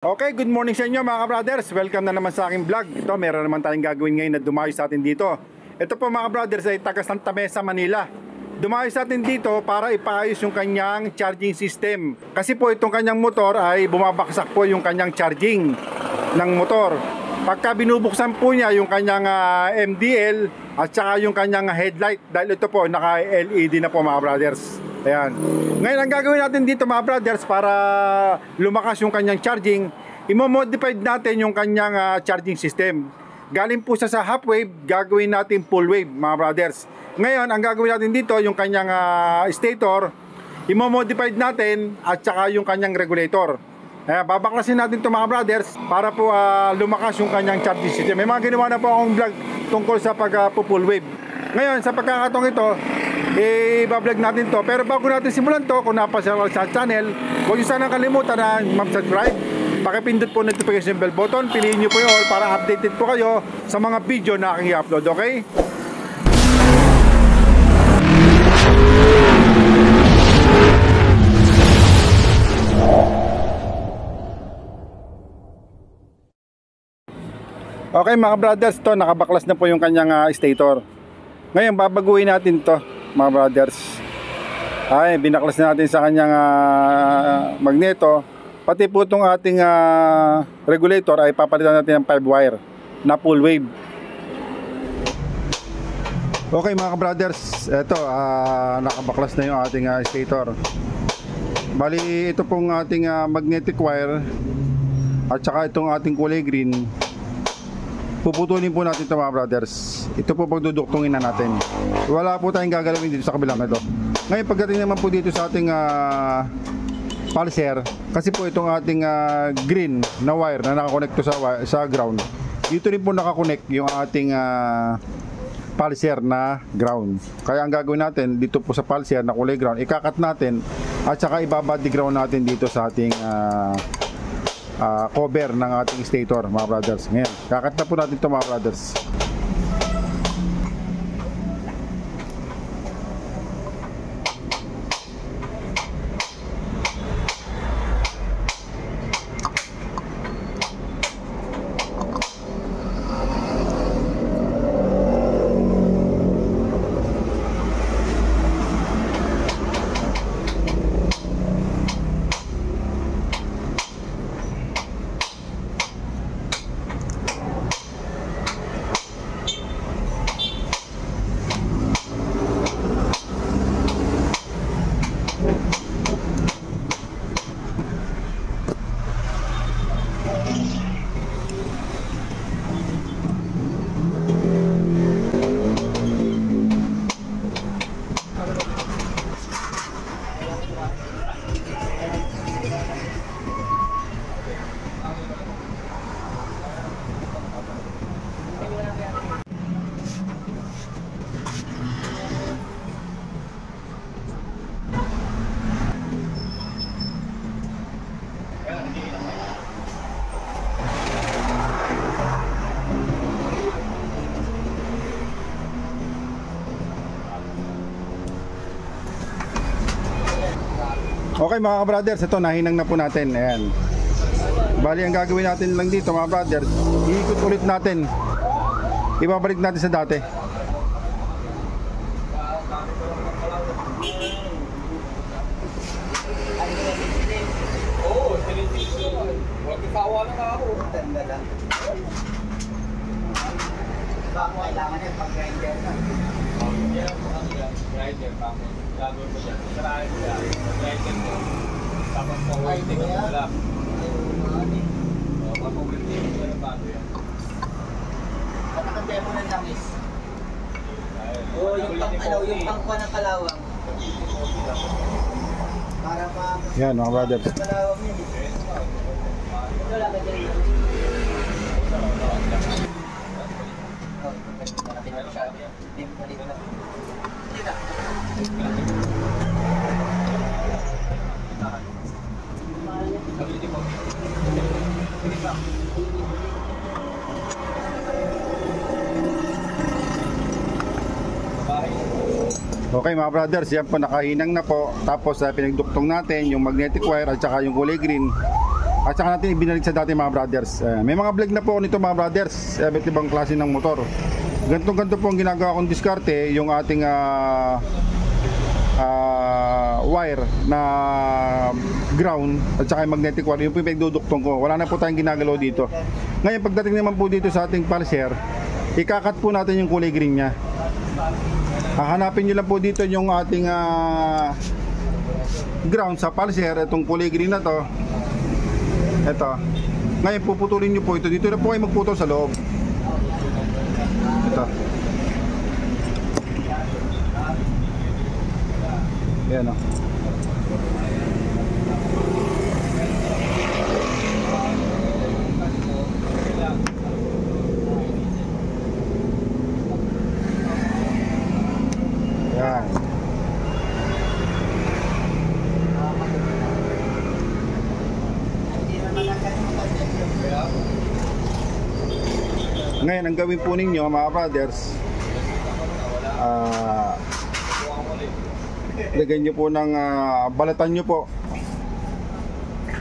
Okay, good morning sa inyo mga brothers. Welcome na naman sa aking vlog. Ito, meron naman tayong gagawin ngayon na dumayo sa atin dito. Ito po mga brothers ay taga Santa Mesa, Manila. Dumayo sa atin dito para ipaayos yung kanyang charging system. Kasi po itong kanyang motor ay bumabaksak po yung kanyang charging ng motor. Pagka binubuksan po niya yung kanyang MDL at saka yung kanyang headlight, dahil ito po naka LED na po mga brothers. Ayan. Ngayon ang gagawin natin dito mga brothers para lumakas yung kanyang charging, i-modify natin yung kanyang charging system. Galing po siya sa half wave, gagawin natin full wave mga brothers. Ngayon ang gagawin natin dito yung kanyang stator, i-modify natin at saka yung kanyang regulator. Babaklasin natin ito mga brothers para po lumakas yung kanyang charging system. May mga ginawa na po akong vlog tungkol sa pag-full wave. Ngayon sa pagkakataong ito, i-vlog natin to. Pero bago natin simulan to, kung napasya sa channel, huwag nyo sanang kalimutan na mag-subscribe. Pakipindot po notification bell button, piliin nyo po yung all para updated po kayo sa mga video na aking i-upload, okay? Okay mga brothers, to nakabaklas na po yung kanyang stator. Ngayon babaguhin natin to mga brothers. Ay, binaklas na natin sa kanyang magneto. Pati po itong ating regulator ay papalitan natin ng 5 wire na full wave. Okay mga brothers, eto nakabaklas na yung ating stator. Bali ito pong ating magnetic wire at saka itong ating kulay green, puputulin po natin ito mga brothers. Ito po pagduduktungin na natin. Wala po tayong gagalawin dito sa kabilang ito. Ngayon pagdating naman po dito sa ating pulser, kasi po itong ating green na wire na nakakonect to sa ground, dito rin po nakakonect yung ating pulser na ground. Kaya ang gagawin natin dito po sa pulser na kulay ground, ikakat natin at saka ibabody ground natin dito sa ating cover ng ating stator mga brothers. Ngayon, kakat na po natin ito mga brothers. Okay mga brothers, ito nahinang na po natin. Ayan. Bali ang gagawin natin lang dito mga brothers, iikot ulit natin. Ibabalik natin sa dati. Kailangan yung pag-grinder na. Grinder pa mo. Gagawin mo dyan. Sarahin mo dyan. Grinder mo. Tapos pang-waiting mo wala. Pang-waiting mo wala bago yan. Nakakabaya mo ng langis. Oo, yung pangkuha ng kalawang. Para pa... Yan mga brothers. Kalawang yun. Ito lang ka dyan. Okay mga brothers, yan po nakahinang na po. Tapos pinagduktong natin yung magnetic wire at saka yung kulay green. At saka natin ibinalik sa dati mga brothers. May mga vlog na po ako nito mga brothers. Iba't ibang klase ng motor. Ganto po ang ginagawa kong diskarte. Yung ating wire na ground at saka yung magnetic wire. Yung po yung pinagduduktong ko. Wala na po tayong ginagalaw dito. Ngayon pagdating naman po dito sa ating pulser, ikakat po natin yung kulay green nya. Hahanapin nyo lang po dito yung ating ground sa pulser. Itong kulay green na to. Ito. Ngayon puputulin nyo po ito. Dito na po kayo magputol sa loob. Ito. Yan o. Yan. Ngayon, ang gawin po ninyo mga brothers, lagyan nyo po ng balatan nyo po.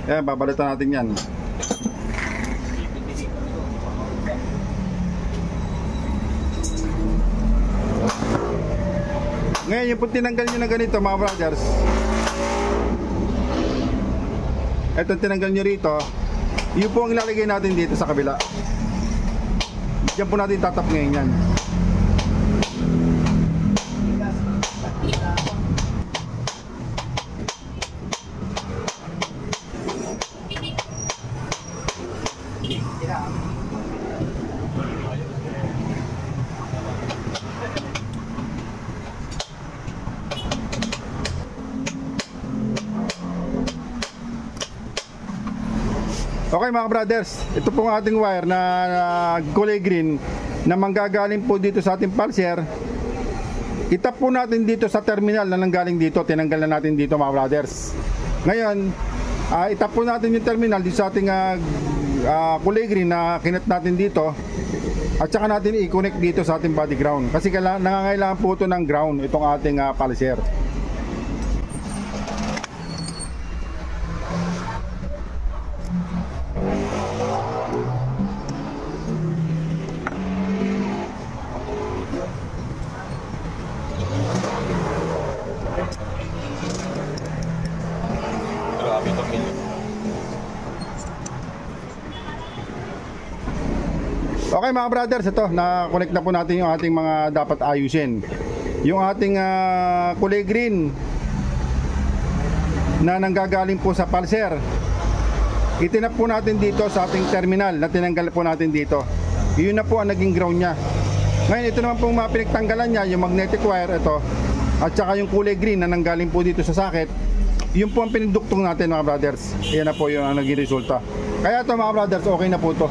Ayan, babalatan natin yan. Ngayon, yung po tinanggal nyo na ganito mga brothers, eto tinanggal nyo rito, yun po ang ilalagay natin dito sa kabila. Diyan po natin tatap ngayon yan. Okay mga brothers, ito pong ating wire na kulay green na manggagaling po dito sa ating pulser. Itap po natin dito sa terminal na nanggaling dito, tinanggal na natin dito mga brothers. Ngayon, itap po natin yung terminal dito sa ating kulay green na kinat natin dito. At saka natin i-connect dito sa ating body ground. Kasi nangangailangan po ito ng ground, itong ating pulser. Okay mga brothers, ito, na-connect na po natin yung ating mga dapat ayusin. Yung ating kulay green na nanggagaling po sa pulser, itinap po natin dito sa ating terminal na tinanggal po natin dito. Yun na po ang naging ground nya. Ngayon ito naman pong mga pinagtanggalan nya, yung magnetic wire ito, at saka yung kulay green na nanggaling po dito sa socket. Yun po ang piniduktong natin mga brothers. Yan na po yung naging resulta. Kaya ito mga brothers, okay na po ito.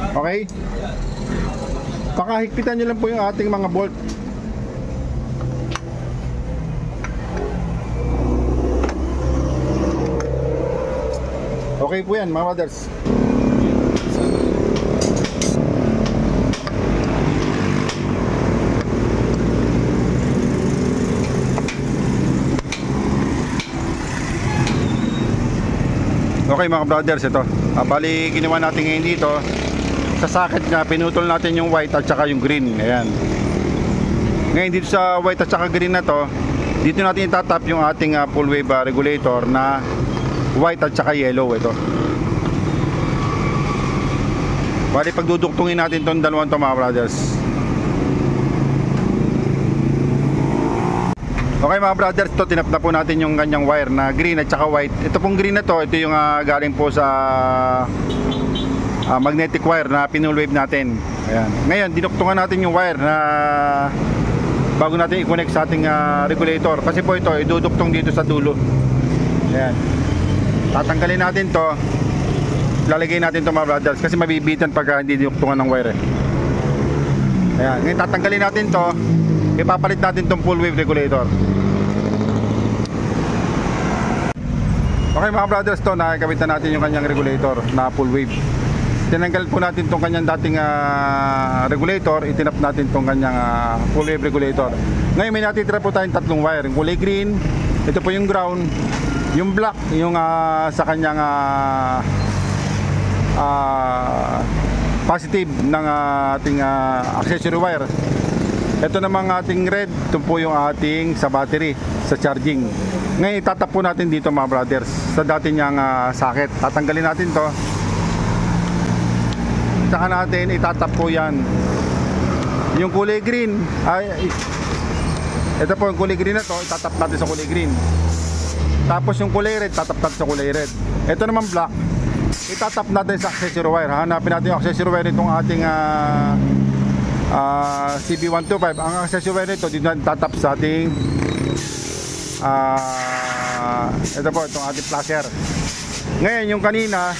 Okay? Pakahigpitan nyo lang po yung ating mga bolt. Okay po yan mga brothers. Okay mga brothers, ito. Bali ginawa natin ngayon dito. Sa socket nga, pinutol natin yung white at saka yung green. Ayan. Ngayon dito sa white at saka green na to, dito natin itatap yung ating full wave regulator na white at saka yellow. Ito. Bali pagduduktungin natin itong dalawang to mga brothers. Okay mga brothers, ito tinap na po natin yung kanyang wire na green at saka white. Ito pong green na to, ito yung galing po sa magnetic wire na pinul wave natin. Ayan. Ngayon, dinuktungan natin yung wire na bago natin i-connect sa ating regulator. Kasi po ito, iduduktong dito sa dulo. Ayan. Tatanggalin natin to. Lalagay natin to mga brothers kasi mabibitan pagka hindi dinuktungan ng wire. Ayan. Ngayon, tatanggalin natin to. Ipapalit natin tong full wave regulator. Okay mga brothers, to nakikabit na natin yung kanyang regulator na full wave. Tinanggal po natin itong kanyang dating regulator, itinap natin itong kanyang full wave regulator. Ngayon may natitira po tayong tatlong wire. Yung kulay green, ito po yung ground, yung black, yung sa kanyang positive ng ating accessory wire. Ito namang ating red, ito po yung ating sa battery, sa charging. Ngayon itatap po natin dito mga brothers sa dati niyang socket. Tatanggalin natin to, saka natin itatap po yan. Yung kulay green ito po yung kulay green na to, itatap natin sa kulay green. Tapos yung kulay red, tatap natin sa kulay red. Ito naman black, itatap natin sa accessory wire. Hanapin natin yung accessory wire nitong ating CB125. Ang accessory wire nito dito natin tatap sa ating ito po, itong ating flasher. Ngayon yung kanina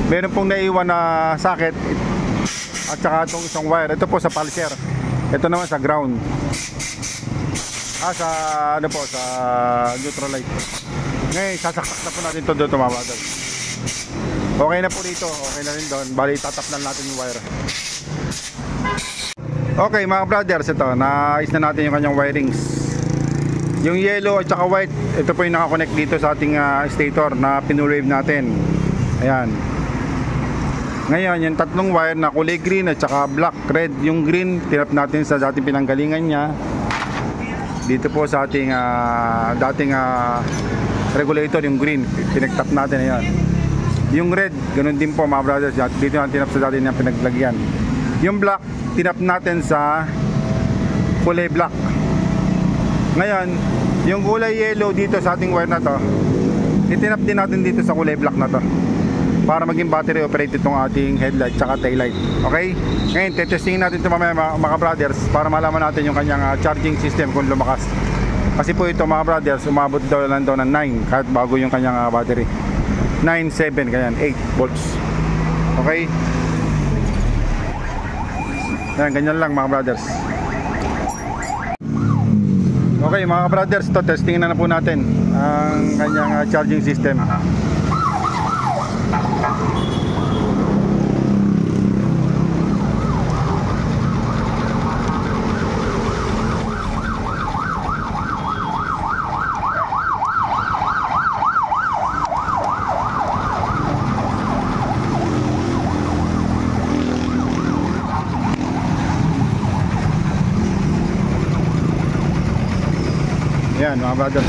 meron pong naiwan na socket at saka itong isang wire. Ito po sa pulser, ito naman sa ground, sa ano po, sa neutral light. Ngayon sasaksak na po natin ito doon, tumawagag. Okay na po dito, okay na rin doon. Bali tatap na natin yung wire. Okay mga brothers, ito naayos na natin yung kanyang wirings. Yung yellow at saka white, ito po yung nakakonect dito sa ating stator na pinurave natin. Ayan. Ngayon, yung tatlong wire na kulay green at saka black, red. Yung green, tinap natin sa dating pinanggalingan niya. Dito po sa ating dating regulator, yung green, pinagtap natin. Ayan. Yung red, ganun din po mga brothers. Dito natin tinap sa dating niyang pinaglagyan. Yung black, tinap natin sa kulay black. Ngayon, yung kulay yellow dito sa ating wire na to, itinap din natin dito sa kulay black na to para maging battery operated itong ating headlight tsaka taillight. Okay? Ngayon, testingin natin ito mamaya mga brothers para malaman natin yung kanyang charging system kung lumakas. Kasi po ito mga brothers, umabot daw lang daw ng 9 kahit bago yung kanyang battery. 9.7, ganyan, 8 volts. Okay? Yan, ganyan lang mga brothers. Okay mga brothers, ito testingin na po natin ang kanyang charging system. Yan mga brothers.